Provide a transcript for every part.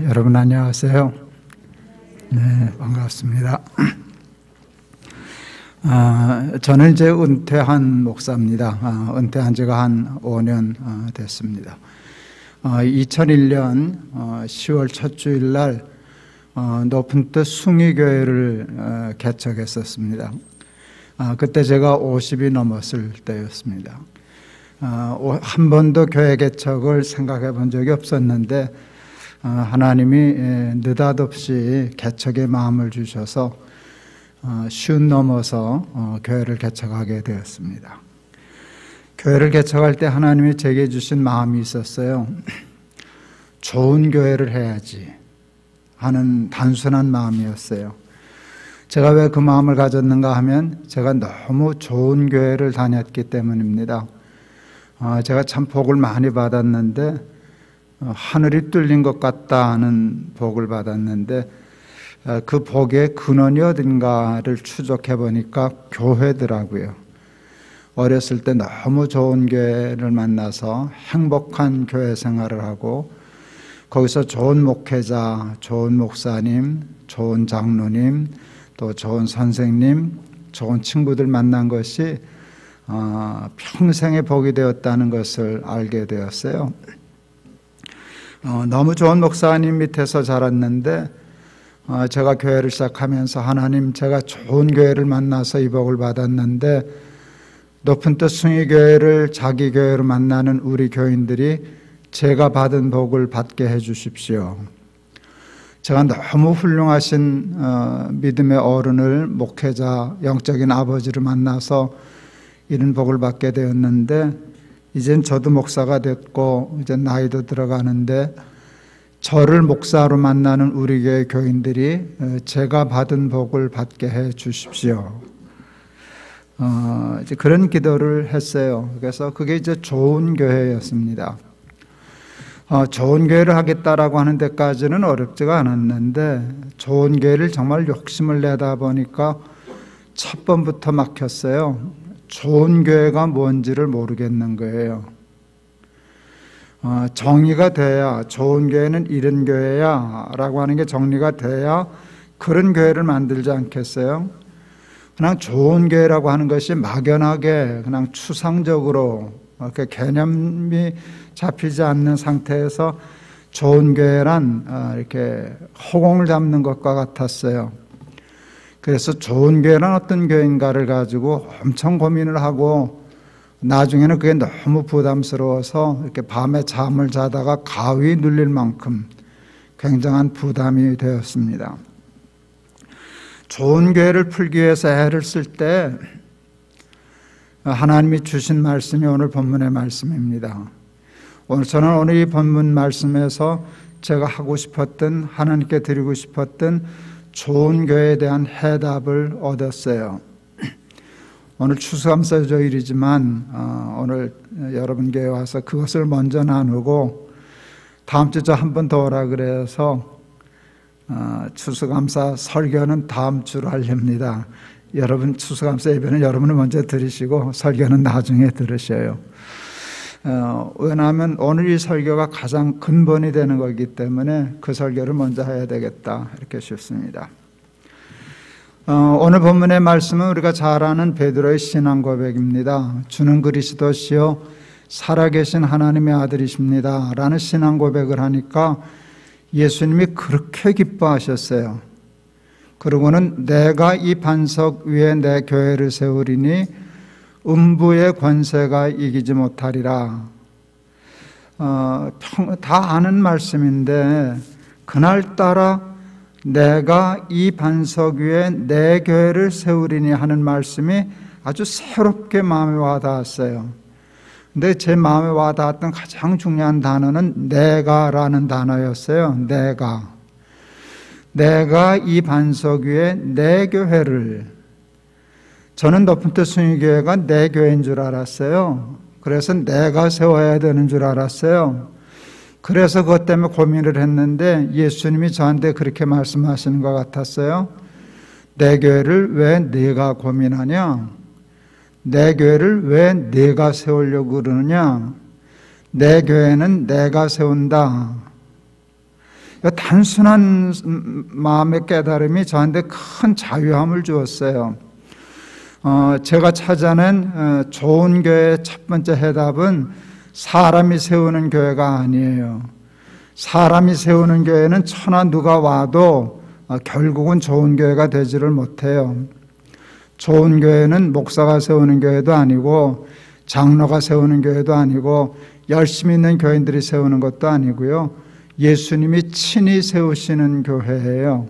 여러분 안녕하세요. 네, 반갑습니다. 저는 이제 은퇴한 목사입니다. 은퇴한 지가 한 5년 됐습니다. 2001년 10월 첫 주일 날 높은 뜻 숭의교회를 개척했었습니다. 그때 제가 50이 넘었을 때였습니다. 한 번도 교회 개척을 생각해 본 적이 없었는데 하나님이 느닷없이 개척의 마음을 주셔서 쉬운 넘어서 교회를 개척하게 되었습니다. 교회를 개척할 때 하나님이 제게 주신 마음이 있었어요. 좋은 교회를 해야지 하는 단순한 마음이었어요. 제가 왜 그 마음을 가졌는가 하면 제가 너무 좋은 교회를 다녔기 때문입니다. 제가 참 복을 많이 받았는데 하늘이 뚫린 것 같다 하는 복을 받았는데 그 복의 근원이 어딘가를 추적해 보니까 교회더라고요. 어렸을 때 너무 좋은 교회를 만나서 행복한 교회 생활을 하고 거기서 좋은 목회자, 좋은 목사님, 좋은 장로님, 또 좋은 선생님, 좋은 친구들 만난 것이 평생의 복이 되었다는 것을 알게 되었어요. 너무 좋은 목사님 밑에서 자랐는데 제가 교회를 시작하면서 하나님, 제가 좋은 교회를 만나서 이 복을 받았는데 높은 뜻 숭의교회를 자기 교회로 만나는 우리 교인들이 제가 받은 복을 받게 해 주십시오. 제가 너무 훌륭하신 믿음의 어른을, 목회자, 영적인 아버지를 만나서 이런 복을 받게 되었는데 이젠 저도 목사가 됐고 이제 나이도 들어가는데 저를 목사로 만나는 우리 교회 교인들이 제가 받은 복을 받게 해 주십시오. 이제 그런 기도를 했어요. 그래서 그게 이제 좋은 교회였습니다. 좋은 교회를 하겠다라고 하는 데까지는 어렵지가 않았는데 좋은 교회를 정말 욕심을 내다 보니까 첫 번부터 막혔어요. 좋은 교회가 뭔지를 모르겠는 거예요. 정의가 돼야 좋은 교회는 이런 교회야 라고 하는 게 정리가 돼야 그런 교회를 만들지 않겠어요? 그냥 좋은 교회라고 하는 것이 막연하게 그냥 추상적으로 이렇게 개념이 잡히지 않는 상태에서 좋은 교회란 이렇게 허공을 잡는 것과 같았어요. 그래서 좋은 교회란 어떤 교회인가를 가지고 엄청 고민을 하고 나중에는 그게 너무 부담스러워서 이렇게 밤에 잠을 자다가 가위 눌릴 만큼 굉장한 부담이 되었습니다. 좋은 교회를 풀기 위해서 애를 쓸 때 하나님이 주신 말씀이 오늘 본문의 말씀입니다. 저는 오늘 이 본문 말씀에서 제가 하고 싶었던, 하나님께 드리고 싶었던 좋은 교회에 대한 해답을 얻었어요. 오늘 추수감사주일이지만 오늘 여러분 교회에 와서 그것을 먼저 나누고 다음 주 저 한 번 더 오라 그래서 추수감사 설교는 다음 주로 하렵니다. 여러분 추수감사 예배는 여러분이 먼저 들으시고 설교는 나중에 들으셔요. 왜냐하면 오늘 이 설교가 가장 근본이 되는 거기 때문에 그 설교를 먼저 해야 되겠다 이렇게 싶습니다. 오늘 본문의 말씀은 우리가 잘 아는 베드로의 신앙 고백입니다. 주는 그리스도시요 살아계신 하나님의 아들이십니다 라는 신앙 고백을 하니까 예수님이 그렇게 기뻐하셨어요. 그리고는 내가 이 반석 위에 내 교회를 세우리니 음부의 권세가 이기지 못하리라. 다 아는 말씀인데 그날따라 내가 이 반석 위에 내 교회를 세우리니 하는 말씀이 아주 새롭게 마음에 와닿았어요. 근데 제 마음에 와닿았던 가장 중요한 단어는 내가라는 단어였어요. 내가 이 반석 위에 내 교회를, 저는 높은 뜻 숭의교회가 내 교회인 줄 알았어요. 그래서 내가 세워야 되는 줄 알았어요. 그래서 그것 때문에 고민을 했는데 예수님이 저한테 그렇게 말씀하시는 것 같았어요. 내 교회를 왜 네가 고민하냐? 내 교회를 왜 네가 세우려고 그러느냐? 내 교회는 내가 세운다. 단순한 마음의 깨달음이 저한테 큰 자유함을 주었어요. 제가 찾아낸 좋은 교회의 첫 번째 해답은 사람이 세우는 교회가 아니에요. 사람이 세우는 교회는 천하 누가 와도 결국은 좋은 교회가 되지를 못해요. 좋은 교회는 목사가 세우는 교회도 아니고 장로가 세우는 교회도 아니고 열심히 있는 교인들이 세우는 것도 아니고요. 예수님이 친히 세우시는 교회예요.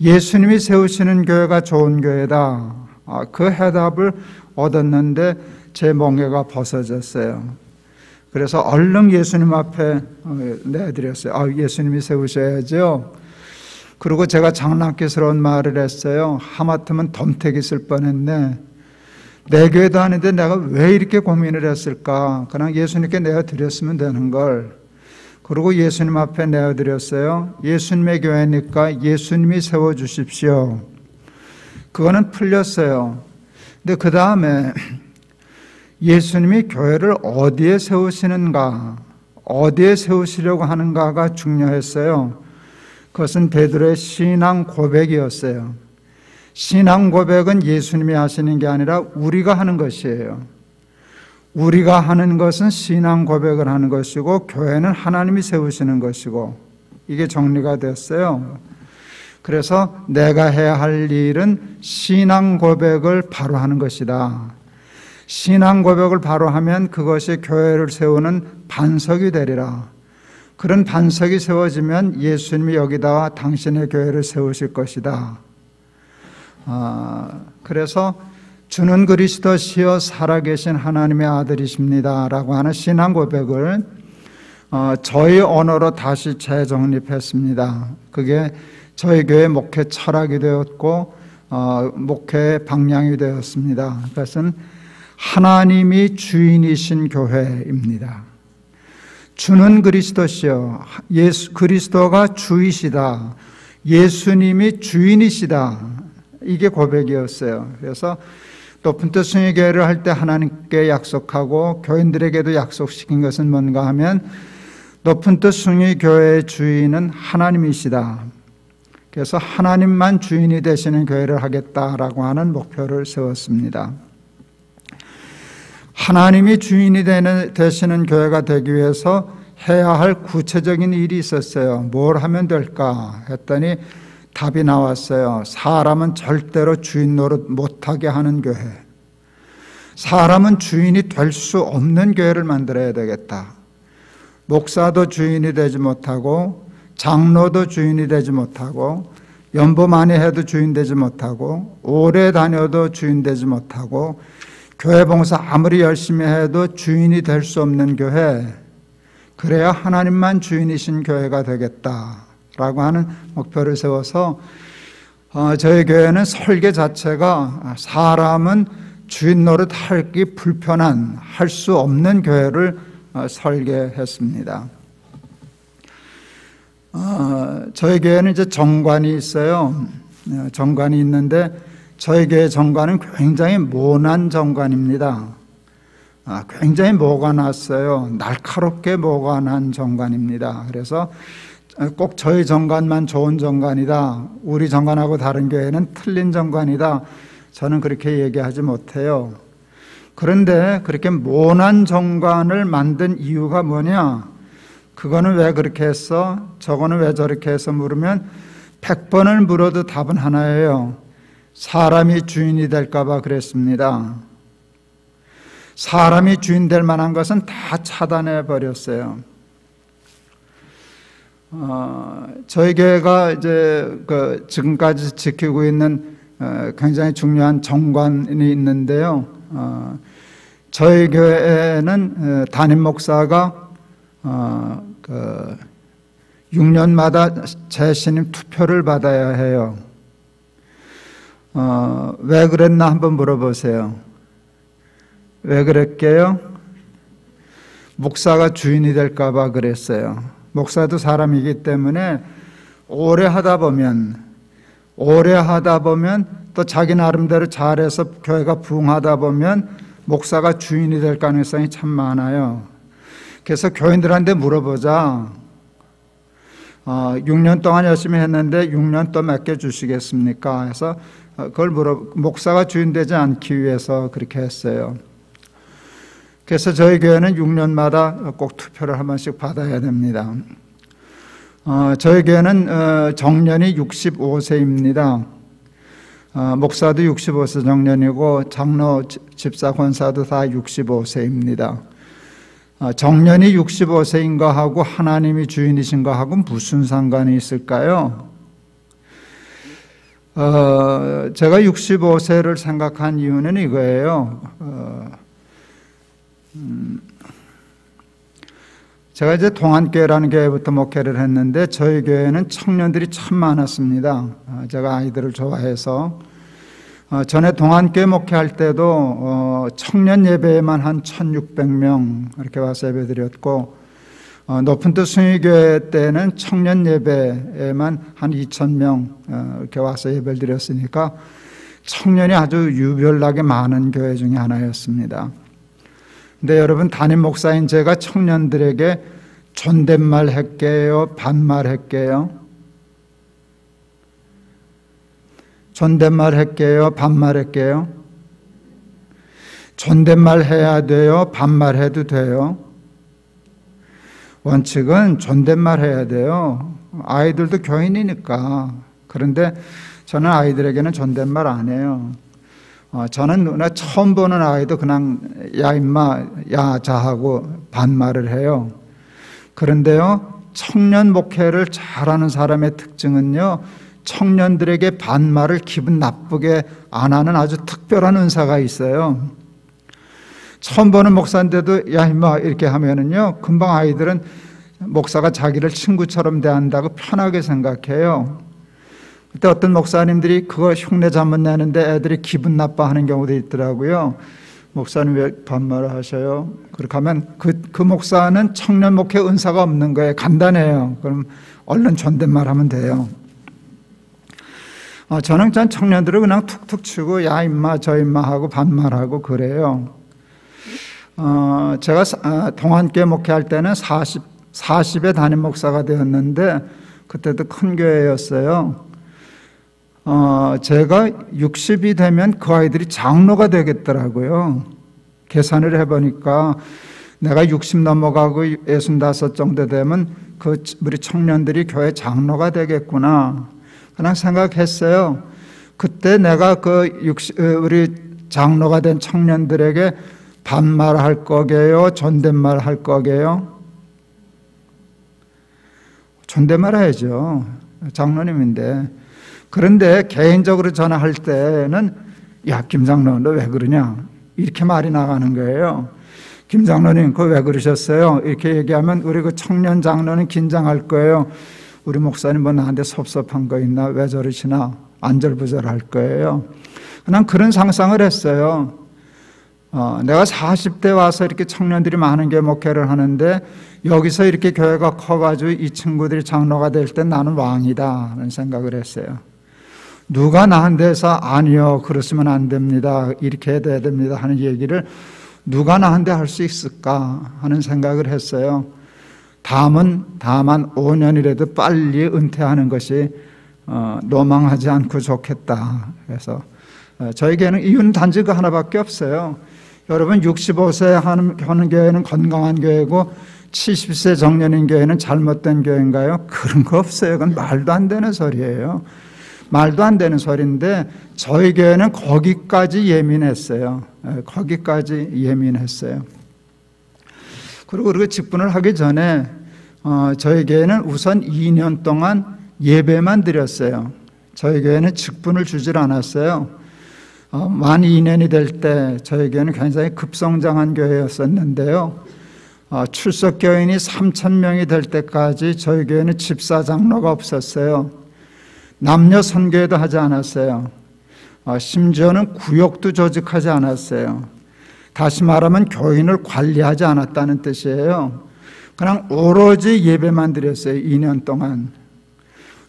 예수님이 세우시는 교회가 좋은 교회다. 그 해답을 얻었는데 제 멍에가 벗어졌어요. 그래서 얼른 예수님 앞에 내드렸어요. 예수님이 세우셔야죠. 그리고 제가 장난기스러운 말을 했어요. 하마터면 덤택이 있을 뻔했네. 내 교회도 아닌데 내가 왜 이렇게 고민을 했을까? 그냥 예수님께 내어드렸으면 되는 걸. 그리고 예수님 앞에 내어드렸어요. 예수님의 교회니까 예수님이 세워주십시오. 그거는 풀렸어요. 근데 그 다음에 예수님이 교회를 어디에 세우시는가, 어디에 세우시려고 하는가가 중요했어요. 그것은 베드로의 신앙 고백이었어요. 신앙 고백은 예수님이 하시는 게 아니라 우리가 하는 것이에요. 우리가 하는 것은 신앙 고백을 하는 것이고 교회는 하나님이 세우시는 것이고, 이게 정리가 됐어요. 그래서 내가 해야 할 일은 신앙 고백을 바로 하는 것이다. 신앙 고백을 바로 하면 그것이 교회를 세우는 반석이 되리라. 그런 반석이 세워지면 예수님이 여기다가 당신의 교회를 세우실 것이다. 그래서 주는 그리스도시여 살아계신 하나님의 아들이십니다 라고 하는 신앙 고백을 저희 언어로 다시 재정립했습니다. 그게 저희 교회 목회 철학이 되었고 목회 방향이 되었습니다. 그것은 하나님이 주인이신 교회입니다. 주는 그리스도시여, 예수 그리스도가 주이시다, 예수님이 주인이시다, 이게 고백이었어요. 그래서 높은 뜻 숭의교회를 할 때 하나님께 약속하고 교인들에게도 약속시킨 것은 뭔가 하면 높은 뜻 숭의교회의 주인은 하나님이시다. 그래서 하나님만 주인이 되시는 교회를 하겠다라고 하는 목표를 세웠습니다. 하나님이 주인이 되시는 교회가 되기 위해서 해야 할 구체적인 일이 있었어요. 뭘 하면 될까 했더니 답이 나왔어요. 사람은 절대로 주인 노릇 못하게 하는 교회. 사람은 주인이 될 수 없는 교회를 만들어야 되겠다. 목사도 주인이 되지 못하고 장로도 주인이 되지 못하고 연보 많이 해도 주인 되지 못하고 오래 다녀도 주인 되지 못하고 교회 봉사 아무리 열심히 해도 주인이 될 수 없는 교회, 그래야 하나님만 주인이신 교회가 되겠다라고 하는 목표를 세워서 저희 교회는 설계 자체가 사람은 주인 노릇 하기 불편한, 할 수 없는 교회를 설계했습니다. 저희 교회는 이제 정관이 있어요. 정관이 있는데 저희 교회 정관은 굉장히 모난 정관입니다. 굉장히 모가 났어요. 날카롭게 모가 난 정관입니다. 그래서 꼭 저희 정관만 좋은 정관이다, 우리 정관하고 다른 교회는 틀린 정관이다, 저는 그렇게 얘기하지 못해요. 그런데 그렇게 모난 정관을 만든 이유가 뭐냐, 그거는 왜 그렇게 했어? 저거는 왜 저렇게 해서 물으면 100번을 물어도 답은 하나예요. 사람이 주인이 될까 봐 그랬습니다. 사람이 주인 될 만한 것은 다 차단해 버렸어요. 저희 교회가 이제 지금까지 지키고 있는 굉장히 중요한 정관이 있는데요. 저희 교회에는 담임 목사가 6년마다 재신임 투표를 받아야 해요. 왜 그랬나 한번 물어보세요. 왜 그랬게요? 목사가 주인이 될까 봐 그랬어요. 목사도 사람이기 때문에 오래 하다 보면 또 자기 나름대로 잘해서 교회가 부흥하다 보면 목사가 주인이 될 가능성이 참 많아요. 그래서 교인들한테 물어보자. 6년 동안 열심히 했는데 6년 또 맡겨주시겠습니까? 해서 그걸 목사가 주인 되지 않기 위해서 그렇게 했어요. 그래서 저희 교회는 6년마다 꼭 투표를 한 번씩 받아야 됩니다. 저희 교회는 정년이 65세입니다. 목사도 65세 정년이고 장로, 집사, 권사도 다 65세입니다. 정년이 65세인 거하고 하나님이 주인이신 거하고 무슨 상관이 있을까요? 제가 65세를 생각한 이유는 이거예요. 제가 이제 동안교회라는 교회부터 목회를 했는데 저희 교회는 청년들이 참 많았습니다. 제가 아이들을 좋아해서 전에 동안교회 목회할 때도 청년 예배에만 한 1600명 이렇게 와서 예배드렸고 높은 뜻 숭의교회 때는 청년 예배에만 한 2000명 이렇게 와서 예배를 드렸으니까 청년이 아주 유별나게 많은 교회 중에 하나였습니다. 근데 여러분, 담임 목사인 제가 청년들에게 존댓말 할게요, 반말 할게요? 존댓말 할게요, 반말 할게요? 존댓말 해야 돼요, 반말 해도 돼요? 원칙은 존댓말 해야 돼요. 아이들도 교인이니까. 그런데 저는 아이들에게는 존댓말 안 해요. 저는 처음 보는 아이도 그냥 야 임마, 야 자 하고 반말을 해요. 그런데요, 청년 목회를 잘하는 사람의 특징은요, 청년들에게 반말을 기분 나쁘게 안 하는 아주 특별한 은사가 있어요. 처음 보는 목사인데도 야 임마 이렇게 하면은요, 금방 아이들은 목사가 자기를 친구처럼 대한다고 편하게 생각해요. 그때 어떤 목사님들이 그거 흉내 잘못 내는데 애들이 기분 나빠하는 경우도 있더라고요. 목사님 왜 반말을 하셔요? 그렇게 하면 그 목사는 청년 목회 은사가 없는 거예요. 간단해요. 그럼 얼른 존댓말 하면 돼요. 저는 청년들을 그냥 툭툭 치고 야 임마 저 임마 하고 반말하고 그래요. 제가 동안교회 목회할 때는 40의 담임 목사가 되었는데 그때도 큰 교회였어요. 제가 60이 되면 그 아이들이 장로가 되겠더라고요. 계산을 해보니까 내가 60 넘어가고 65 정도 되면 우리 청년들이 교회 장로가 되겠구나. 그냥 생각했어요. 그때 내가 우리 장로가 된 청년들에게 반말할 거게요? 존댓말 할 거게요? 존댓말 해야죠. 장로님인데. 그런데 개인적으로 전화할 때는 야 김장로 너 왜 그러냐 이렇게 말이 나가는 거예요. 김장로님 그거 왜 그러셨어요? 이렇게 얘기하면 우리 그 청년 장로는 긴장할 거예요. 우리 목사님 뭐 나한테 섭섭한 거 있나 왜 저러시나 안절부절할 거예요. 그냥 그런 상상을 했어요. 내가 40대 와서 이렇게 청년들이 많은 게 목회를 하는데 여기서 이렇게 교회가 커가지고 이 친구들이 장로가 될 때 나는 왕이다 하는 생각을 했어요. 누가 나한테서 아니요 그러시면 안 됩니다 이렇게 해야 됩니다 하는 얘기를 누가 나한테 할 수 있을까 하는 생각을 했어요. 다만 5년이라도 빨리 은퇴하는 것이 노망하지 않고 좋겠다. 그래서 저에게는 이유는 단지 그 하나밖에 없어요. 여러분 65세 하는 교회는 건강한 교회고 70세 정년인 교회는 잘못된 교회인가요? 그런 거 없어요. 그건 말도 안 되는 소리예요. 말도 안 되는 소리인데 저희 교회는 거기까지 예민했어요. 거기까지 예민했어요. 그리고 직분을 하기 전에 저희 교회는 우선 2년 동안 예배만 드렸어요. 저희 교회는 직분을 주질 않았어요. 만 2년이 될 때 저희 교회는 굉장히 급성장한 교회였었는데요. 출석 교인이 3,000명이 될 때까지 저희 교회는 집사 장로가 없었어요. 남녀 선교회도 하지 않았어요. 심지어는 구역도 조직하지 않았어요. 다시 말하면 교인을 관리하지 않았다는 뜻이에요. 그냥 오로지 예배만 드렸어요. 2년 동안.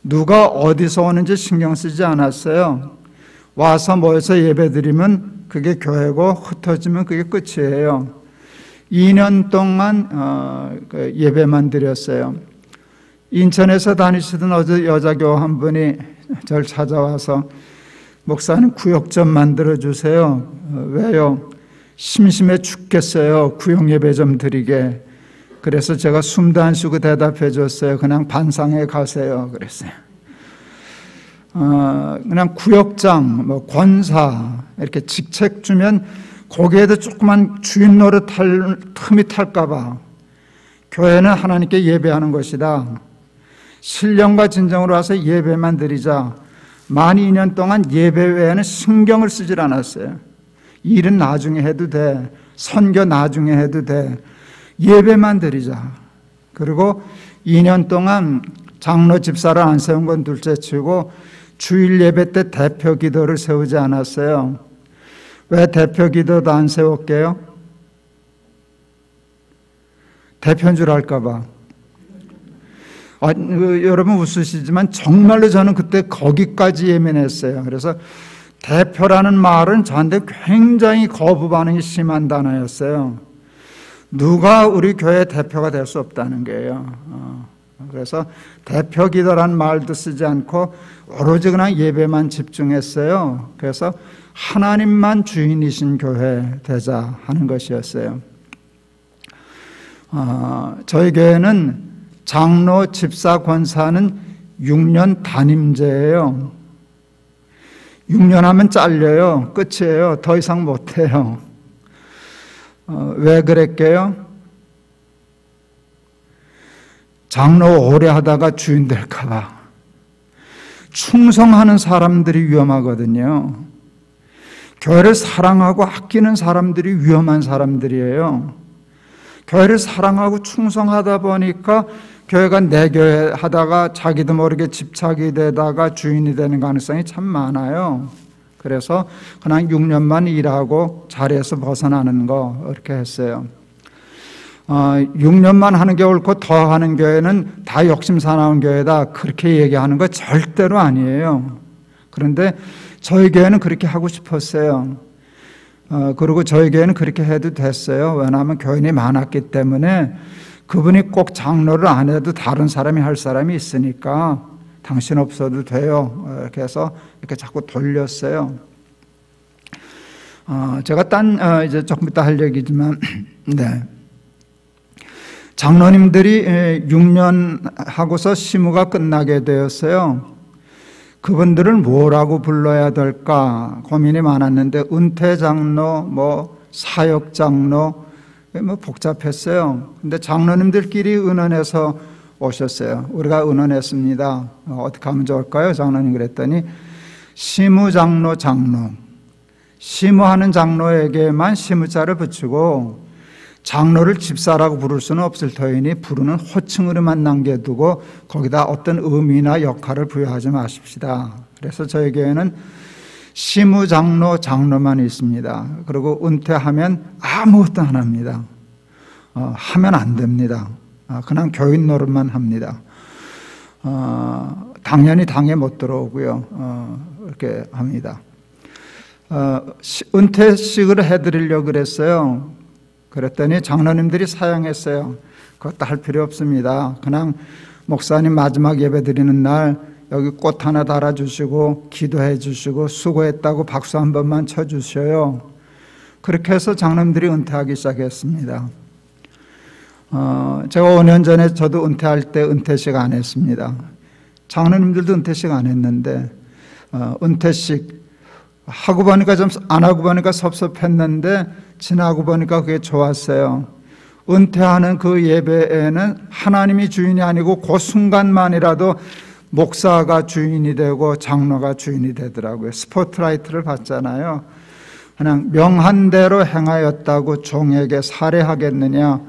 누가 어디서 오는지 신경 쓰지 않았어요. 와서 모여서 예배 드리면 그게 교회고 흩어지면 그게 끝이에요. 2년 동안 예배만 드렸어요. 인천에서 다니시던 어제 여자교우 한 분이 저를 찾아와서 목사님 구역 좀 만들어주세요. 왜요? 심심해 죽겠어요. 구역 예배 좀 드리게. 그래서 제가 숨도 안 쉬고 대답해 줬어요. 그냥 반상회 가세요. 그랬어요. 그냥 구역장, 뭐 권사 이렇게 직책 주면 거기에도 조그만 주인 노릇할 틈이 탈까봐 교회는 하나님께 예배하는 것이다. 신령과 진정으로 와서 예배만 드리자. 만 2년 동안 예배 외에는 신경을 쓰질 않았어요. 일은 나중에 해도 돼. 선교 나중에 해도 돼. 예배만 드리자. 그리고 2년 동안 장로 집사를 안 세운 건 둘째치고 주일 예배 때 대표 기도를 세우지 않았어요. 왜 대표 기도도 안 세웠게요? 대표인 줄 알까 봐. 여러분 웃으시지만 정말로 저는 그때 거기까지 예민했어요. 그래서 대표라는 말은 저한테 굉장히 거부 반응이 심한 단어였어요. 누가 우리 교회 대표가 될 수 없다는 거예요. 그래서 대표 기도라는 말도 쓰지 않고 오로지 그냥 예배만 집중했어요. 그래서 하나님만 주인이신 교회 되자 하는 것이었어요. 저희 교회는 장로, 집사, 권사는 6년 단임제예요. 6년 하면 잘려요. 끝이에요. 더 이상 못해요. 왜 그랬게요? 장로 오래 하다가 주인 될까 봐. 충성하는 사람들이 위험하거든요. 교회를 사랑하고 아끼는 사람들이 위험한 사람들이에요. 교회를 사랑하고 충성하다 보니까 교회가 내 교회 하다가 자기도 모르게 집착이 되다가 주인이 되는 가능성이 참 많아요. 그래서 그냥 6년만 일하고 자리에서 벗어나는 거 이렇게 했어요. 6년만 하는 게 옳고 더 하는 교회는 다 욕심사나운 교회다 그렇게 얘기하는 거 절대로 아니에요. 그런데 저희 교회는 그렇게 하고 싶었어요. 그리고 저희 교회는 그렇게 해도 됐어요. 왜냐하면 교인이 많았기 때문에 그분이 꼭 장로를 안 해도 다른 사람이 할 사람이 있으니까 당신 없어도 돼요. 이렇게 해서 이렇게 자꾸 돌렸어요. 제가 이제 조금 이따 할 얘기지만, 네. 장로님들이 6년 하고서 시무가 끝나게 되었어요. 그분들을 뭐라고 불러야 될까 고민이 많았는데, 은퇴장로, 뭐, 사역장로, 뭐 복잡했어요. 근데 장로님들끼리 의논해서 오셨어요. 우리가 의논했습니다. 어떻게 하면 좋을까요? 장로님 그랬더니 시무장로 장로. 시무하는 장로에게만 시무자를 붙이고 장로를 집사라고 부를 수는 없을 터이니 부르는 호칭으로만 남겨두고 거기다 어떤 의미나 역할을 부여하지 마십시다. 그래서 저희 교회는 시무장로 장로만 있습니다. 그리고 은퇴하면 아무것도 안 합니다. 하면 안 됩니다. 그냥 교인 노릇만 합니다. 당연히 당에 못 들어오고요. 이렇게 합니다. 은퇴식을 해드리려고 그랬어요. 그랬더니 장로님들이 사양했어요. 그것도 할 필요 없습니다. 그냥 목사님 마지막 예배 드리는 날 여기 꽃 하나 달아주시고 기도해 주시고 수고했다고 박수 한 번만 쳐주셔요. 그렇게 해서 장로님들이 은퇴하기 시작했습니다. 제가 5년 전에 저도 은퇴할 때 은퇴식 안 했습니다. 장로님들도 은퇴식 안 했는데 은퇴식 하고 보니까 좀 안 하고 보니까 섭섭했는데 지나고 보니까 그게 좋았어요. 은퇴하는 그 예배에는 하나님이 주인이 아니고 그 순간만이라도 목사가 주인이 되고 장로가 주인이 되더라고요. 스포트라이트를 받잖아요. 그냥 명한 대로 행하였다고 종에게 살해하겠느냐.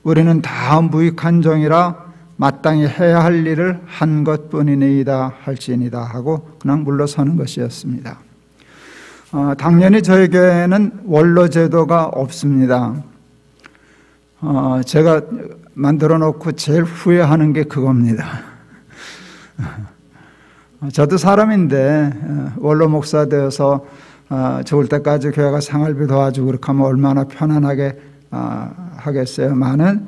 우리는 다 무익한 종이라 마땅히 해야 할 일을 한 것뿐이니이다 할지니이다 하고 그냥 물러서는 것이었습니다. 당연히 저희 교회는 원로 제도가 없습니다. 제가 만들어 놓고 제일 후회하는 게 그겁니다. 저도 사람인데 원로 목사 되어서 죽을 때까지 교회가 생활비 도와주고 그렇게 하면 얼마나 편안하게 하겠어요. 많은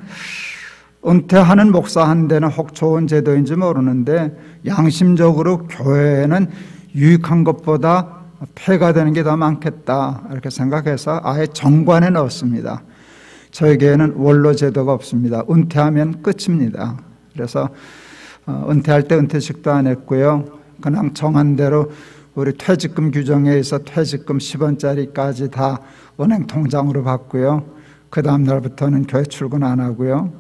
은퇴하는 목사한테는 혹 좋은 제도인지 모르는데 양심적으로 교회에는 유익한 것보다 폐가 되는 게 더 많겠다 이렇게 생각해서 아예 정관에 넣었습니다. 저에게는 원로 제도가 없습니다. 은퇴하면 끝입니다. 그래서 은퇴할 때 은퇴식도 안 했고요. 그냥 정한 대로 우리 퇴직금 규정에 의해서 퇴직금 10원짜리까지 다 은행 통장으로 받고요. 그 다음 날부터는 교회 출근 안 하고요.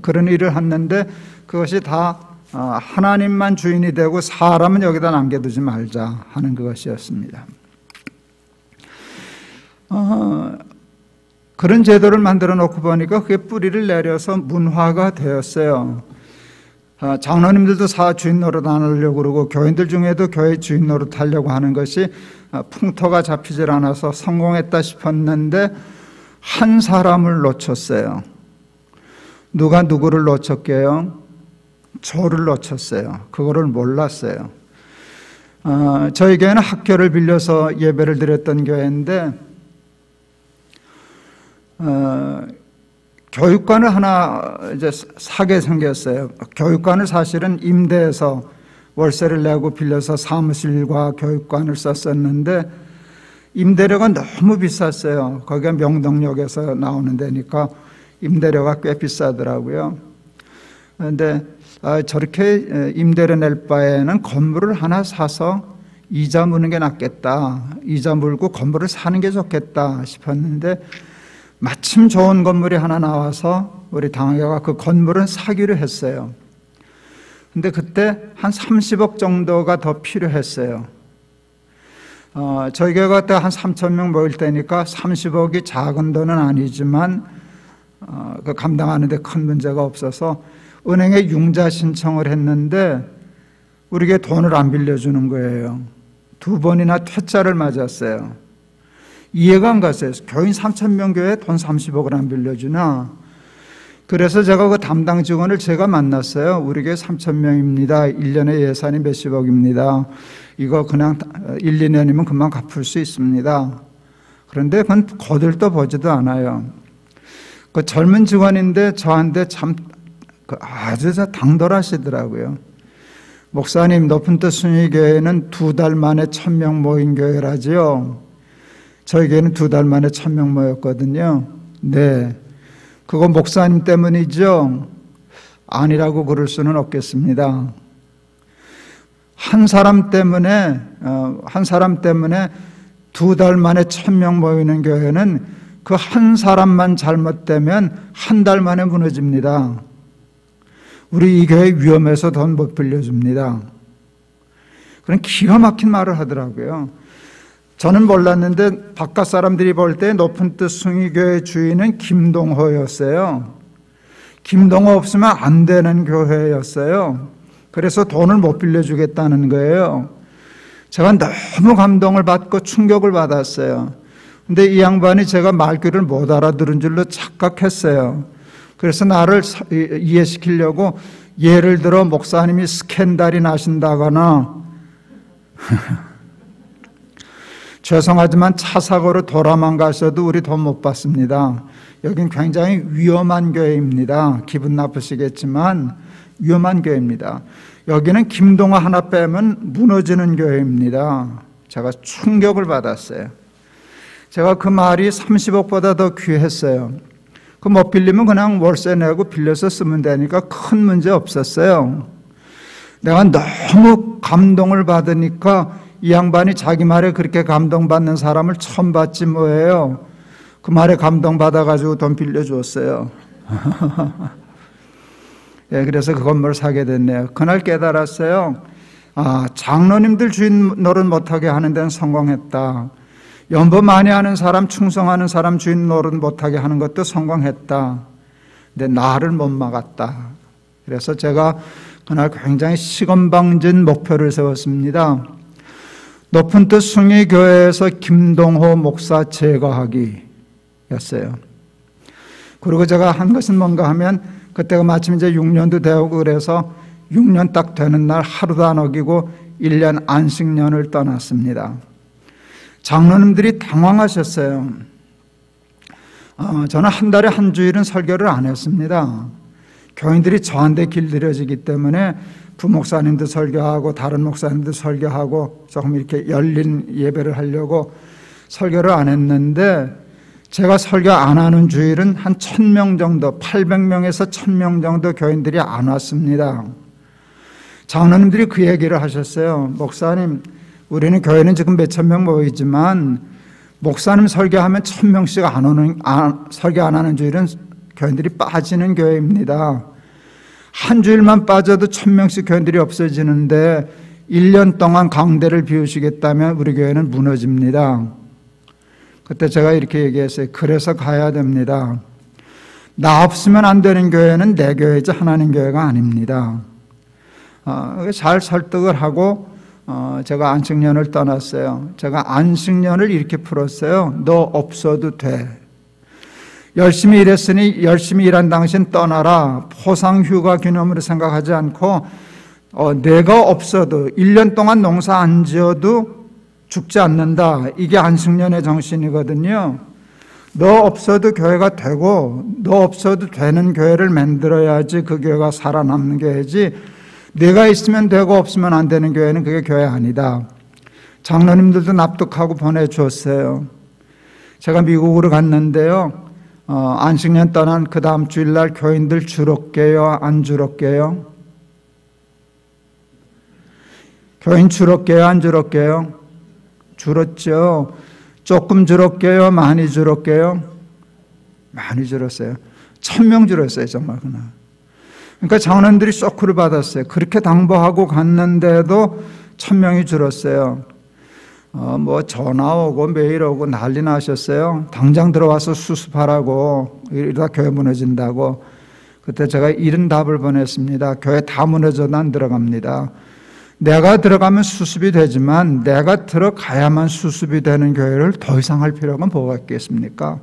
그런 일을 했는데 그것이 다 하나님만 주인이 되고 사람은 여기다 남겨두지 말자 하는 그것이었습니다. 그런 제도를 만들어 놓고 보니까 그게 뿌리를 내려서 문화가 되었어요. 장로님들도 주인 노릇 안 하려고 그러고 교인들 중에도 교회 주인 노릇 하려고 하는 것이 풍토가 잡히질 않아서 성공했다 싶었는데 한 사람을 놓쳤어요. 누가 누구를 놓쳤게요? 저를 놓쳤어요. 그거를 몰랐어요. 저희 교회는 학교를 빌려서 예배를 드렸던 교회인데 교육관을 하나 이제 사게 생겼어요. 교육관을 사실은 임대해서 월세를 내고 빌려서 사무실과 교육관을 썼었는데 임대료가 너무 비쌌어요. 거기가 명동역에서 나오는 데니까 임대료가 꽤 비싸더라고요. 그런데 저렇게 임대료 낼 바에는 건물을 하나 사서 이자 무는 게 낫겠다. 이자 물고 건물을 사는 게 좋겠다 싶었는데 마침 좋은 건물이 하나 나와서 우리 당회가 그 건물은 사기로 했어요. 근데 그때 한 30억 정도가 더 필요했어요. 저희 교회가 그때 한 3,000명 모일 때니까 30억이 작은 돈은 아니지만 그 감당하는 데 큰 문제가 없어서 은행에 융자 신청을 했는데 우리에게 돈을 안 빌려주는 거예요. 2번이나 퇴짜를 맞았어요. 이해가 안 갔어요. 교인 3,000명 교회에 돈 30억을 안 빌려주나. 그래서 제가 그 담당 직원을 제가 만났어요. 우리 교회 3,000명입니다. 1년에 예산이 몇십억입니다. 이거 그냥 1, 2년이면 금방 갚을 수 있습니다. 그런데 그건 거들떠 보지도 않아요. 그 젊은 직원인데 저한테 참 아주 당돌하시더라고요. 목사님, 높은 뜻 순위교회는 2달 만에 1,000명 모인 교회라지요. 저희 교회는 2달 만에 1,000명 모였거든요. 네, 그거 목사님 때문이죠? 아니라고 그럴 수는 없겠습니다. 한 사람 때문에 2달 만에 1,000명 모이는 교회는 그 한 사람만 잘못되면 한 달 만에 무너집니다. 우리 이 교회 위험해서 돈 못 빌려줍니다. 그런 기가 막힌 말을 하더라고요. 저는 몰랐는데 바깥 사람들이 볼 때 높은 뜻 숭의교회 주인은 김동호였어요. 김동호 없으면 안 되는 교회였어요. 그래서 돈을 못 빌려주겠다는 거예요. 제가 너무 감동을 받고 충격을 받았어요. 근데 이 양반이 제가 말귀를 못 알아들은 줄로 착각했어요. 그래서 나를 이해시키려고 예를 들어 목사님이 스캔들이 나신다거나 죄송하지만 차 사고로 돌아만 가셔도 우리 돈 못 받습니다. 여긴 굉장히 위험한 교회입니다. 기분 나쁘시겠지만 위험한 교회입니다. 여기는 김동호 하나 빼면 무너지는 교회입니다. 제가 충격을 받았어요. 제가 그 말이 30억보다 더 귀했어요. 그 못 빌리면 그냥 월세 내고 빌려서 쓰면 되니까 큰 문제 없었어요. 내가 너무 감동을 받으니까 이 양반이 자기 말에 그렇게 감동받는 사람을 처음 봤지 뭐예요. 그 말에 감동받아가지고 돈 빌려줬어요. 예, 그래서 그 건물을 사게 됐네요. 그날 깨달았어요. 장로님들 주인 노릇 못하게 하는 데는 성공했다. 연보 많이 하는 사람, 충성하는 사람 주인 노릇 못하게 하는 것도 성공했다. 근데 나를 못 막았다. 그래서 제가 그날 굉장히 시건방진 목표를 세웠습니다. 높은 뜻 숭의교회에서 김동호 목사 제거하기 였어요. 그리고 제가 한 것은 뭔가 하면 그때가 마침 이제 6년도 되고 그래서 6년 딱 되는 날 하루도 안 어기고 1년 안식년을 떠났습니다. 장로님들이 당황하셨어요. 저는 한 달에 한 주일은 설교를 안 했습니다. 교인들이 저한테 길들여지기 때문에 부목사님도 설교하고 다른 목사님도 설교하고 조금 이렇게 열린 예배를 하려고 설교를 안 했는데, 제가 설교 안 하는 주일은 한 1000명 정도, 800명에서 1000명 정도 교인들이 안 왔습니다. 장로님들이 그 얘기를 하셨어요. 목사님, 우리는 교회는 지금 몇천 명 모이지만 목사님 설교하면 1000명씩 설교 안 하는 주일은 교인들이 빠지는 교회입니다. 한 주일만 빠져도 1000명씩 교인들이 없어지는데 1년 동안 강대를 비우시겠다면 우리 교회는 무너집니다. 그때 제가 이렇게 얘기했어요. 그래서 가야 됩니다. 나 없으면 안 되는 교회는 내 교회지 하나님 교회가 아닙니다. 잘 설득을 하고 제가 안식년을 떠났어요. 제가 안식년을 이렇게 풀었어요. 너 없어도 돼. 열심히 일했으니 열심히 일한 당신 떠나라. 포상휴가 개념으로 생각하지 않고 내가 없어도 1년 동안 농사 안 지어도 죽지 않는다. 이게 안식년의 정신이거든요. 너 없어도 교회가 되고 너 없어도 되는 교회를 만들어야지 그 교회가 살아남는 교회지, 내가 있으면 되고 없으면 안 되는 교회는 그게 교회 아니다. 장로님들도 납득하고 보내주었어요. 제가 미국으로 갔는데요. 안식년 떠난 그 다음 주일날 교인들 줄었게요? 안 줄었게요? 교인 줄었게요? 안 줄었게요? 줄었죠. 조금 줄었게요? 많이 줄었게요? 많이 줄었어요. 1000명 줄었어요, 정말 그날. 그러니까 장로님들이 쇼크를 받았어요. 그렇게 당부하고 갔는데도 1000명이 줄었어요. 뭐 전화 오고 메일 오고 난리 나셨어요. 당장 들어와서 수습하라고, 이러다 교회 무너진다고. 그때 제가 이런 답을 보냈습니다. 교회 다 무너져도 안 들어갑니다. 내가 들어가면 수습이 되지만 내가 들어가야만 수습이 되는 교회를 더 이상 할 필요가 뭐가 있겠습니까?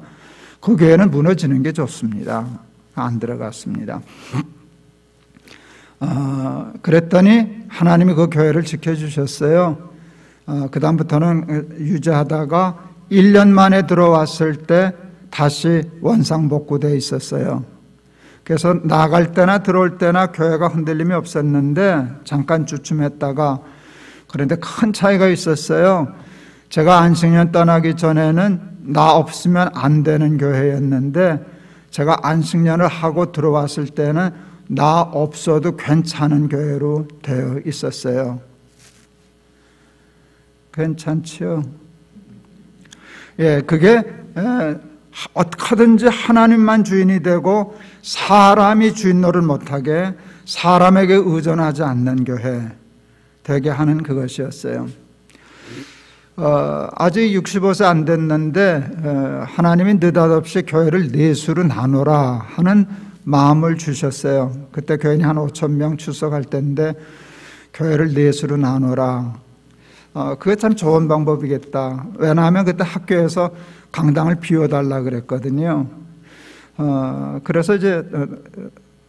그 교회는 무너지는 게 좋습니다. 안 들어갔습니다. 그랬더니 하나님이 그 교회를 지켜주셨어요. 그 다음부터는 유지하다가 1년 만에 들어왔을 때 다시 원상복구되어 있었어요. 그래서 나갈 때나 들어올 때나 교회가 흔들림이 없었는데 잠깐 주춤했다가, 그런데 큰 차이가 있었어요. 제가 안식년 떠나기 전에는 나 없으면 안 되는 교회였는데 제가 안식년을 하고 들어왔을 때는 나 없어도 괜찮은 교회로 되어 있었어요. 괜찮죠? 예, 그게 어떻게든지 하나님만 주인이 되고 사람이 주인 노릇 못하게, 사람에게 의존하지 않는 교회 되게 하는 그것이었어요. 아직 65세 안 됐는데 하나님이 느닷없이 교회를 넷으로 나누라 하는 마음을 주셨어요. 그때 교인이 한 5,000명 출석할 때인데 교회를 넷으로 나누라. 그게 참 좋은 방법이겠다. 왜냐하면 그때 학교에서 강당을 비워달라 그랬거든요. 그래서 이제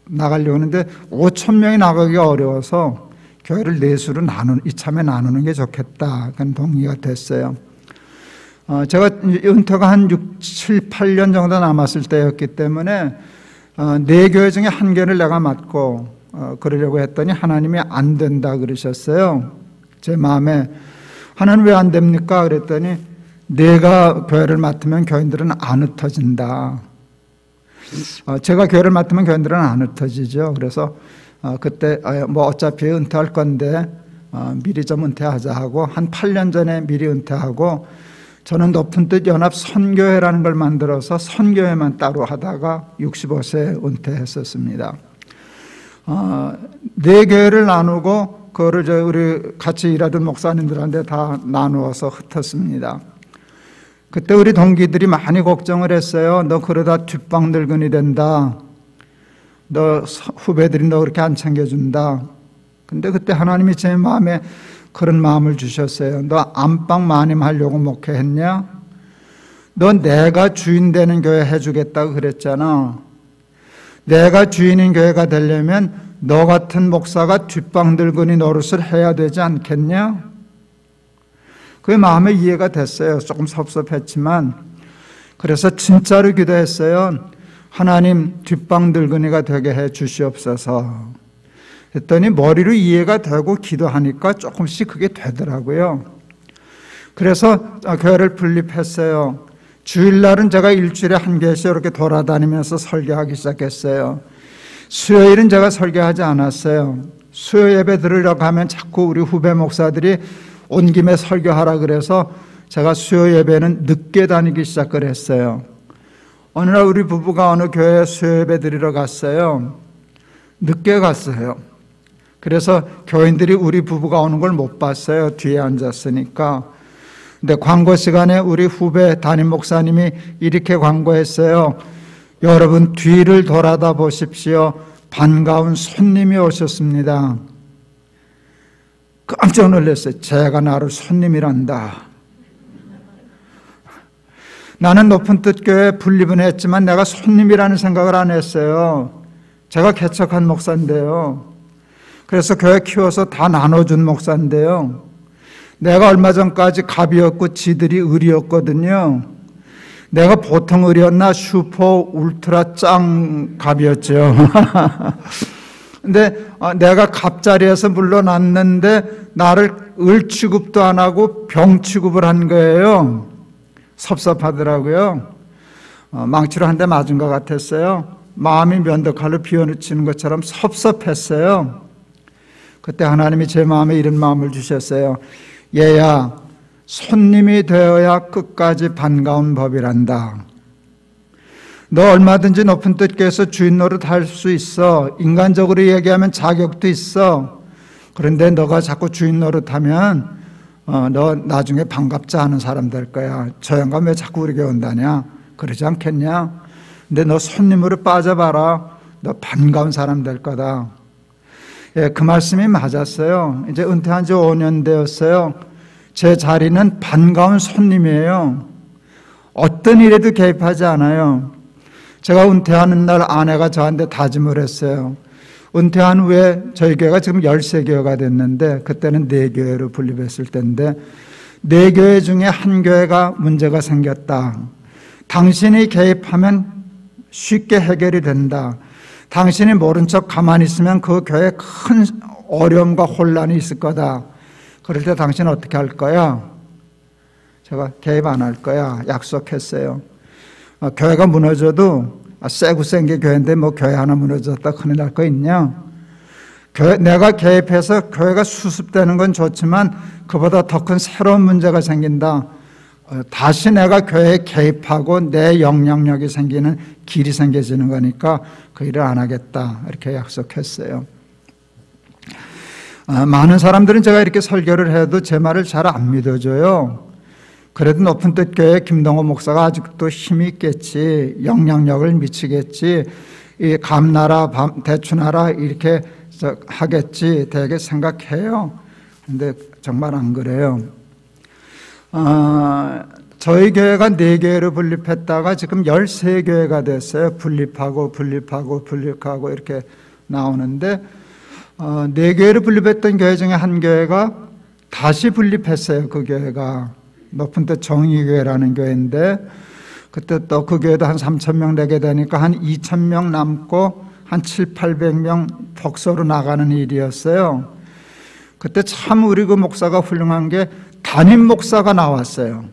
나가려고 하는데 5,000명이 나가기가 어려워서 교회를 넷으로 이참에 나누는 게 좋겠다. 그런 동의가 됐어요. 제가 은퇴가 한 6, 7, 8년 정도 남았을 때였기 때문에 네 교회 중에 한 교회를 내가 맡고 그러려고 했더니 하나님이 안 된다 그러셨어요. 제 마음에 하나님 왜 안 됩니까? 그랬더니 내가 교회를 맡으면 교인들은 안 흩어진다. 제가 교회를 맡으면 교인들은 안 흩어지죠. 그래서 그때 뭐 어차피 은퇴할 건데 미리 좀 은퇴하자 하고 한 8년 전에 미리 은퇴하고 저는 높은 뜻 연합 선교회라는 걸 만들어서 선교회만 따로 하다가 65세에 은퇴했었습니다. 네 교회를 나누고 그거를 우리 같이 일하던 목사님들한테 다 나누어서 흩었습니다. 그때 우리 동기들이 많이 걱정을 했어요. 너 그러다 뒷방 늙은이 된다. 너 후배들이 너 그렇게 안 챙겨준다. 근데 그때 하나님이 제 마음에 그런 마음을 주셨어요. 너 안방 마님 하려고 목회했냐? 너 내가 주인 되는 교회 해주겠다고 그랬잖아. 내가 주인인 교회가 되려면 너 같은 목사가 뒷방 늙은이 노릇을 해야 되지 않겠냐? 그게 마음에 이해가 됐어요. 조금 섭섭했지만. 그래서 진짜로 기도했어요. 하나님 뒷방 늙은이가 되게 해 주시옵소서 했더니 머리로 이해가 되고 기도하니까 조금씩 그게 되더라고요. 그래서 교회를 분립했어요. 주일날은 제가 일주일에 한 개씩 이렇게 돌아다니면서 설교하기 시작했어요. 수요일은 제가 설교하지 않았어요. 수요 예배 들으러 가면 자꾸 우리 후배 목사들이 온 김에 설교하라 그래서 제가 수요 예배는 늦게 다니기 시작을 했어요. 어느 날 우리 부부가 어느 교회에 수요 예배 드리러 갔어요. 늦게 갔어요. 그래서 교인들이 우리 부부가 오는 걸 못 봤어요. 뒤에 앉았으니까. 근데 광고 시간에 우리 후배 담임 목사님이 이렇게 광고했어요. 여러분 뒤를 돌아다 보십시오. 반가운 손님이 오셨습니다. 깜짝 놀랐어요. 제가 나를 손님이란다. 나는 높은 뜻 교회 분립은 했지만 내가 손님이라는 생각을 안 했어요. 제가 개척한 목사인데요. 그래서 교회 키워서 다 나눠준 목사인데요. 내가 얼마 전까지 갑이었고 지들이 을이었거든요. 내가 보통 을이었나 슈퍼 울트라 짱 갑이었죠. 근데 내가 갑자리에서 물러났는데 나를 을 취급도 안 하고 병 취급을 한 거예요. 섭섭하더라고요. 망치로 한 대 맞은 것 같았어요. 마음이 면도칼로 비워치는 것처럼 섭섭했어요. 그때 하나님이 제 마음에 이런 마음을 주셨어요. 얘야, 손님이 되어야 끝까지 반가운 법이란다. 너 얼마든지 높은 뜻께서 주인 노릇 할 수 있어. 인간적으로 얘기하면 자격도 있어. 그런데 너가 자꾸 주인 노릇하면 너 나중에 반갑지 않은 사람 될 거야. 저 양반 왜 자꾸 우리 교회 온다냐? 그러지 않겠냐? 근데 너 손님으로 빠져봐라. 너 반가운 사람 될 거다. 예, 그 말씀이 맞았어요. 이제 은퇴한 지 5년 되었어요. 제 자리는 반가운 손님이에요. 어떤 일에도 개입하지 않아요. 제가 은퇴하는 날 아내가 저한테 다짐을 했어요. 은퇴한 후에 저희 교회가 지금 13교회가 됐는데 그때는 4교회로 분립했을 때인데 4교회 중에 한 교회가 문제가 생겼다. 당신이 개입하면 쉽게 해결이 된다. 당신이 모른 척 가만히 있으면 그 교회에 큰 어려움과 혼란이 있을 거다. 그럴 때 당신은 어떻게 할 거야? 제가 개입 안 할 거야. 약속했어요. 교회가 무너져도 세고 센 게 교회인데 뭐 교회 하나 무너졌다 큰일 날 거 있냐? 내가 개입해서 교회가 수습되는 건 좋지만 그보다 더 큰 새로운 문제가 생긴다. 다시 내가 교회에 개입하고 내 영향력이 생기는 길이 생겨지는 거니까 그 일을 안 하겠다. 이렇게 약속했어요. 많은 사람들은 제가 이렇게 설교를 해도 제 말을 잘 안 믿어줘요. 그래도 높은 뜻 교회 김동호 목사가 아직도 힘이 있겠지, 영향력을 미치겠지, 이 감나라 대추나라 이렇게 하겠지 되게 생각해요. 근데 정말 안 그래요. 저희 교회가 4교회로 분립했다가 지금 13교회가 됐어요. 분립하고 이렇게 나오는데 4교회로 분립했던 교회 중에 한 교회가 다시 분립했어요. 그 교회가 높은 뜻 정의교회라는 교회인데 그때 또 그 교회도 한 3,000명 되게 되니까 한 2,000명 남고 한 700~800명 독서로 나가는 일이었어요. 그때 참 우리 그 목사가 훌륭한 게 담임 목사가 나왔어요.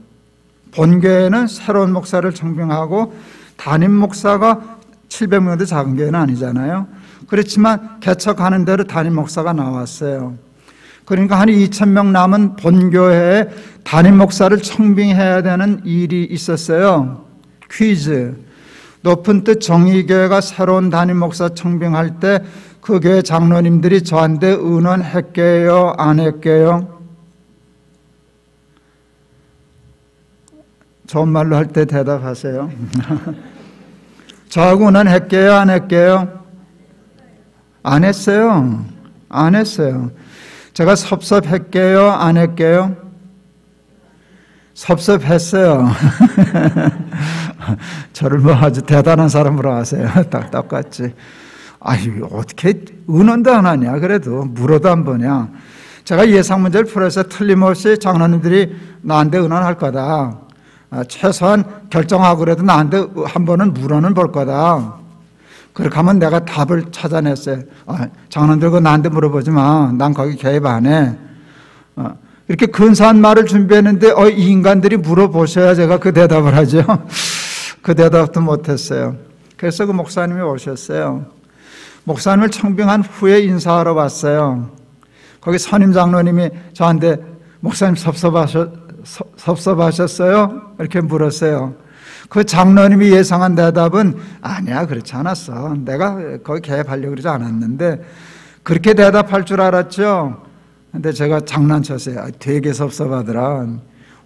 본교회는 새로운 목사를 청빙하고 담임 목사가 700명도 작은 교회는 아니잖아요. 그렇지만 개척하는 대로 담임 목사가 나왔어요. 그러니까 한 2,000명 남은 본교회에 담임 목사를 청빙해야 되는 일이 있었어요. 퀴즈. 높은 뜻 정의교회가 새로운 담임 목사 청빙할 때 그 교회 장로님들이 저한테 의논했게요? 안 했게요? 좋은 말로 할 때 대답하세요. 저하고 의논했게요? 안 했게요? 안 했어요. 안 했어요. 제가 섭섭했게요? 안 했게요? 섭섭했어요. 저를 뭐 아주 대단한 사람으로 아세요. 딱 똑같이. 아유, 어떻게 의논도 안 하냐. 그래도 물어도 안 보냐. 제가 예상 문제를 풀어서 틀림없이 장로님들이 나한테 의논할 거다. 최소한 결정하고 그래도 나한테 한 번은 물어는 볼 거다. 그렇게 하면 내가 답을 찾아냈어요. 장로님들 그거 나한테 물어보지 마. 난 거기 개입 안 해. 이렇게 근사한 말을 준비했는데 이 인간들이 물어보셔야 제가 그 대답을 하죠. 그 대답도 못했어요. 그래서 그 목사님이 오셨어요. 목사님을 청빙한 후에 인사하러 왔어요. 거기 선임 장로님이 저한테 목사님 섭섭하셨어요? 이렇게 물었어요. 그 장로님이 예상한 대답은 아니야, 그렇지 않았어. 내가 거기 개입하려고 그러지 않았는데 그렇게 대답할 줄 알았죠. 근데 제가 장난쳤어요. 되게 섭섭하더라.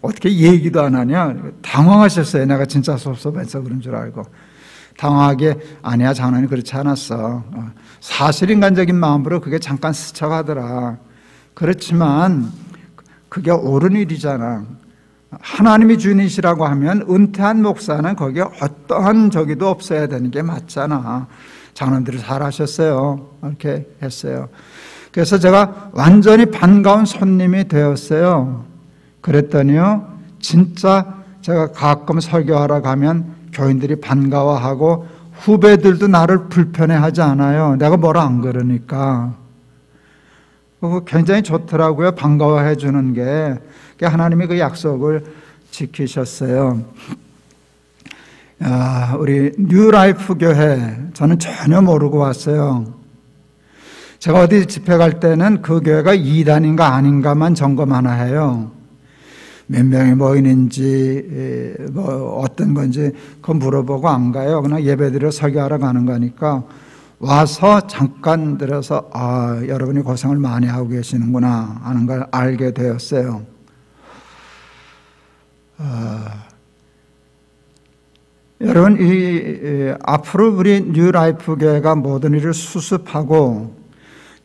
어떻게 얘기도 안 하냐? 당황하셨어요. 내가 진짜 섭섭해서 그런 줄 알고. 당황하게 아니야, 장로님 그렇지 않았어. 사실 인간적인 마음으로 그게 잠깐 스쳐가더라. 그렇지만 그게 옳은 일이잖아. 하나님이 주인이시라고 하면 은퇴한 목사는 거기에 어떠한 적이도 없어야 되는 게 맞잖아. 장로님들이 잘하셨어요. 이렇게 했어요. 그래서 제가 완전히 반가운 손님이 되었어요. 그랬더니요, 진짜 제가 가끔 설교하러 가면 교인들이 반가워하고 후배들도 나를 불편해하지 않아요. 내가 뭐라 안 그러니까. 그거 굉장히 좋더라고요. 반가워해 주는 게. 하나님이 그 약속을 지키셨어요. 우리 뉴라이프 교회 저는 전혀 모르고 왔어요. 제가 어디 집회 갈 때는 그 교회가 2단인가 아닌가만 점검 하나 해요. 몇 명이 모이는지 어떤 건지 그거 물어보고 안 가요. 그냥 예배드려 설교하러 가는 거니까 와서 잠깐 들어서 여러분이 고생을 많이 하고 계시는구나 하는 걸 알게 되었어요. 여러분, 앞으로 우리 뉴라이프 교회가 모든 일을 수습하고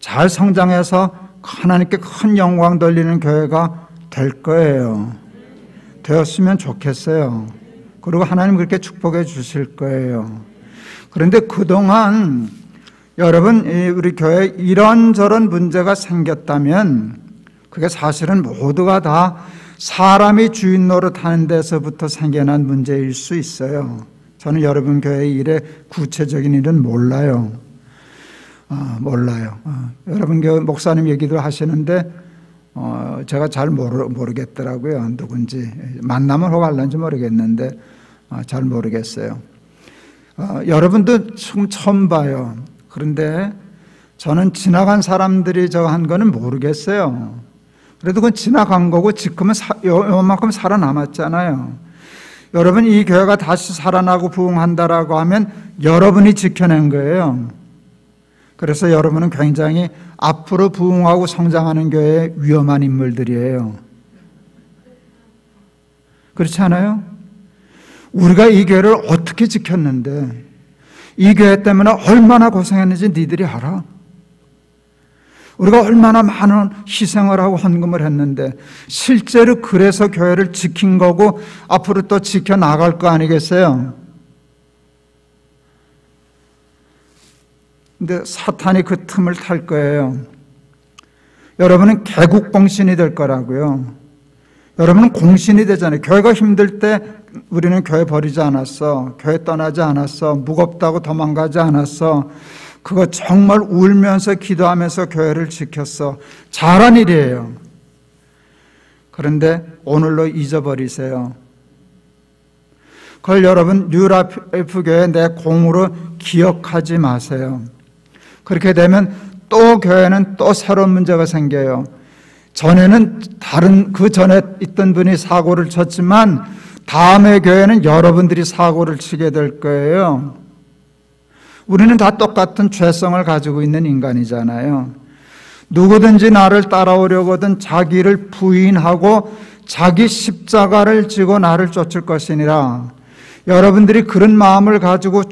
잘 성장해서 하나님께 큰 영광 돌리는 교회가 될 거예요. 되었으면 좋겠어요. 그리고 하나님 그렇게 축복해 주실 거예요. 그런데 그동안 여러분, 우리 교회에 이런저런 문제가 생겼다면 그게 사실은 모두가 다 사람이 주인 노릇하는 데서부터 생겨난 문제일 수 있어요. 저는 여러분 교회의 일에 구체적인 일은 몰라요. 몰라요. 여러분 교회 목사님 얘기도 하시는데 제가 잘 모르겠더라고요. 누군지. 만나면 호갈런지 모르겠는데 잘 모르겠어요. 여러분도 지금 처음 봐요. 그런데 저는 지나간 사람들이 저 한 거는 모르겠어요. 그래도 그건 지나간 거고 지금은 요만큼 살아남았잖아요. 여러분, 이 교회가 다시 살아나고 부흥한다라고 하면 여러분이 지켜낸 거예요. 그래서 여러분은 굉장히 앞으로 부흥하고 성장하는 교회의 위험한 인물들이에요. 그렇지 않아요? 우리가 이 교회를 어떻게 지켰는데 이 교회 때문에 얼마나 고생했는지 니들이 알아? 우리가 얼마나 많은 희생을 하고 헌금을 했는데 실제로 그래서 교회를 지킨 거고 앞으로 또 지켜나갈 거 아니겠어요? 근데 사탄이 그 틈을 탈 거예요. 여러분은 개국공신이 될 거라고요. 여러분은 공신이 되잖아요. 교회가 힘들 때 우리는 교회 버리지 않았어. 교회 떠나지 않았어. 무겁다고 도망가지 않았어. 그거 정말 울면서 기도하면서 교회를 지켰어. 잘한 일이에요. 그런데 오늘로 잊어버리세요. 그걸 여러분 뉴라이프 교회 내 공으로 기억하지 마세요. 그렇게 되면 또 교회는 또 새로운 문제가 생겨요. 전에는 그 전에 있던 분이 사고를 쳤지만 다음에 교회는 여러분들이 사고를 치게 될 거예요. 우리는 다 똑같은 죄성을 가지고 있는 인간이잖아요. 누구든지 나를 따라오려거든 자기를 부인하고 자기 십자가를 지고 나를 쫓을 것이니라. 여러분들이 그런 마음을 가지고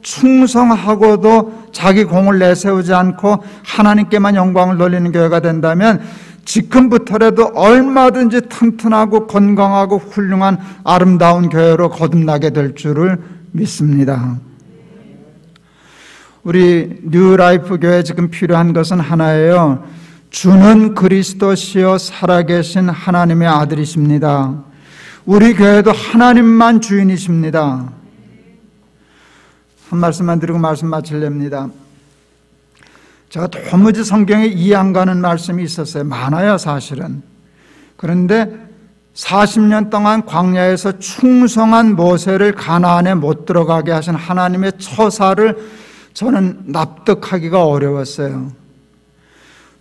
충성하고도 자기 공을 내세우지 않고 하나님께만 영광을 돌리는 교회가 된다면 지금부터라도 얼마든지 튼튼하고 건강하고 훌륭한 아름다운 교회로 거듭나게 될 줄을 믿습니다. 우리 뉴라이프 교회에 지금 필요한 것은 하나예요. 주는 그리스도시요 살아계신 하나님의 아들이십니다. 우리 교회도 하나님만 주인이십니다. 한 말씀만 드리고 말씀 마치렵니다. 제가 도무지 성경에 이해 안 가는 말씀이 있었어요. 많아요, 사실은. 그런데 40년 동안 광야에서 충성한 모세를 가나안에 못 들어가게 하신 하나님의 처사를 저는 납득하기가 어려웠어요.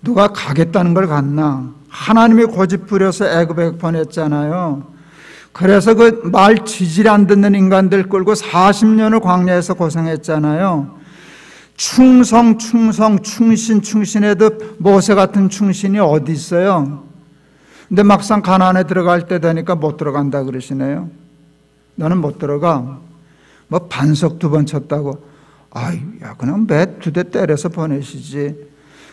누가 가겠다는 걸 갔나? 하나님이 고집부려서 애굽에 보냈잖아요. 그래서 그 말 지질 안 듣는 인간들 끌고 40년을 광야에서 고생했잖아요. 충신해도 모세 같은 충신이 어디 있어요? 근데 막상 가나안에 들어갈 때 되니까 못 들어간다 그러시네요. 너는 못 들어가. 뭐 반석 2번 쳤다고. 아이, 야, 그냥 몇 2대 때려서 보내시지.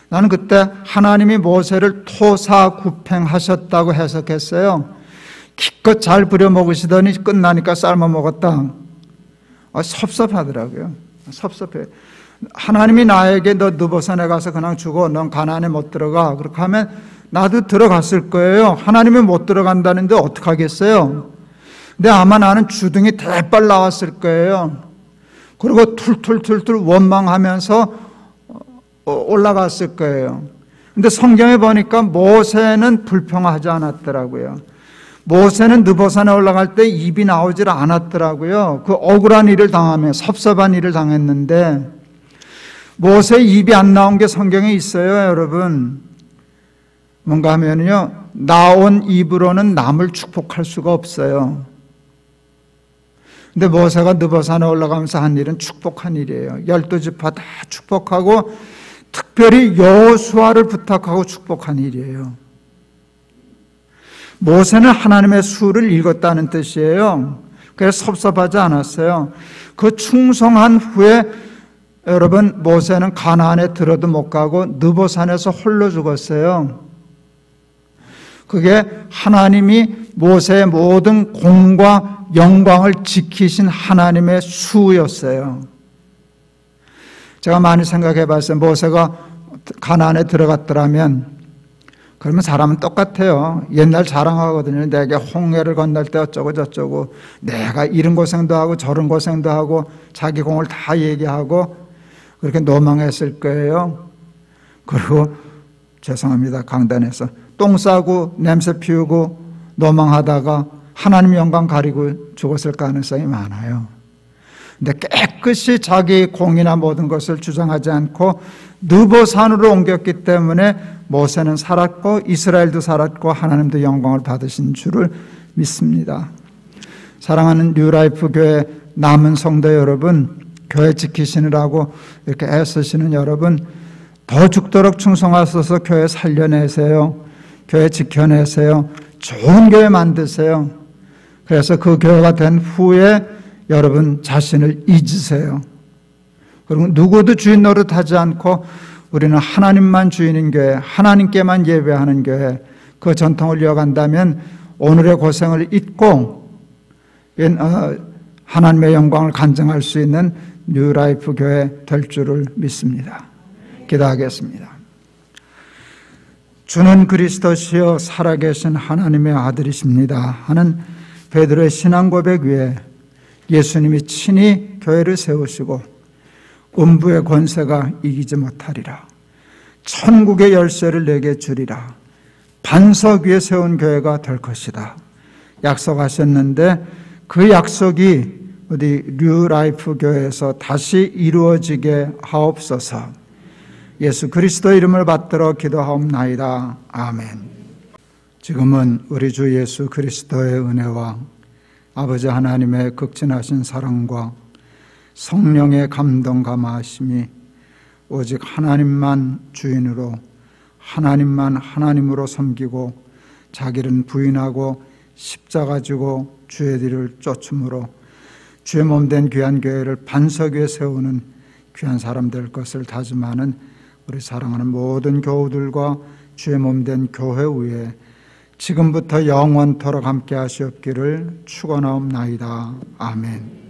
나는 그때 하나님이 모세를 토사구팽하셨다고 해석했어요. 기껏 잘 부려먹으시더니 끝나니까 삶아 먹었다. 섭섭하더라고요. 섭섭해. 하나님이 나에게 너 느보산에 가서 그냥 죽어. 넌 가나안에 못 들어가. 그렇게 하면 나도 들어갔을 거예요. 하나님이 못 들어간다는데 어떡하겠어요? 근데 아마 나는 주둥이 대빨 나왔을 거예요. 그리고 툴툴툴툴 원망하면서 올라갔을 거예요. 근데 성경에 보니까 모세는 불평하지 않았더라고요. 모세는 느보산에 올라갈 때 입이 나오질 않았더라고요. 그 억울한 일을 당하며 섭섭한 일을 당했는데 모세 입이 안 나온 게 성경에 있어요, 여러분. 뭔가 하면요, 나온 입으로는 남을 축복할 수가 없어요. 근데 모세가 느보산에 올라가면서 한 일은 축복한 일이에요. 12지파 다 축복하고 특별히 여호수아를 부탁하고 축복한 일이에요. 모세는 하나님의 수를 읽었다는 뜻이에요. 그래서 섭섭하지 않았어요. 그 충성한 후에 여러분, 모세는 가나안에 들어도 못 가고 느보산에서 홀로 죽었어요. 그게 하나님이 모세의 모든 공과 영광을 지키신 하나님의 수였어요. 제가 많이 생각해 봤어요. 모세가 가나안에 들어갔더라면 그러면 사람은 똑같아요. 옛날 자랑하거든요. 내게 홍해를 건널 때 어쩌고 저쩌고, 내가 이런 고생도 하고 저런 고생도 하고 자기 공을 다 얘기하고 그렇게 노망했을 거예요. 그리고 죄송합니다, 강단에서 똥 싸고 냄새 피우고 노망하다가 하나님 영광 가리고 죽었을 가능성이 많아요. 근데 깨끗이 자기 공이나 모든 것을 주장하지 않고 느보산으로 옮겼기 때문에 모세는 살았고 이스라엘도 살았고 하나님도 영광을 받으신 줄을 믿습니다. 사랑하는 뉴라이프 교회 남은 성도 여러분, 교회 지키시느라고 이렇게 애쓰시는 여러분, 더 죽도록 충성하셔서 교회 살려내세요. 교회 지켜내세요. 좋은 교회 만드세요. 그래서 그 교회가 된 후에 여러분 자신을 잊으세요. 그리고 누구도 주인 노릇하지 않고 우리는 하나님만 주인인 교회, 하나님께만 예배하는 교회, 그 전통을 이어간다면 오늘의 고생을 잊고 하나님의 영광을 간증할 수 있는 뉴라이프 교회 될 줄을 믿습니다. 기도하겠습니다. 주는 그리스도시요 살아계신 하나님의 아들이십니다 하는 베드로의 신앙 고백 위에 예수님이 친히 교회를 세우시고 음부의 권세가 이기지 못하리라, 천국의 열쇠를 내게 주리라, 반석 위에 세운 교회가 될 것이다 약속하셨는데 그 약속이 우리 뉴라이프 교회에서 다시 이루어지게 하옵소서. 예수 그리스도 이름을 받들어 기도하옵나이다. 아멘. 지금은 우리 주 예수 그리스도의 은혜와 아버지 하나님의 극진하신 사랑과 성령의 감동 감화하심이 오직 하나님만 주인으로, 하나님만 하나님으로 섬기고 자기를 부인하고 십자가 지고 주의 뒤를 쫓음으로 주의 몸된 귀한 교회를 반석 위에 세우는 귀한 사람 될 것을 다짐하는 우리 사랑하는 모든 교우들과 주의 몸된 교회 위에 지금부터 영원토록 함께 하시옵기를 축원하옵나이다. 아멘.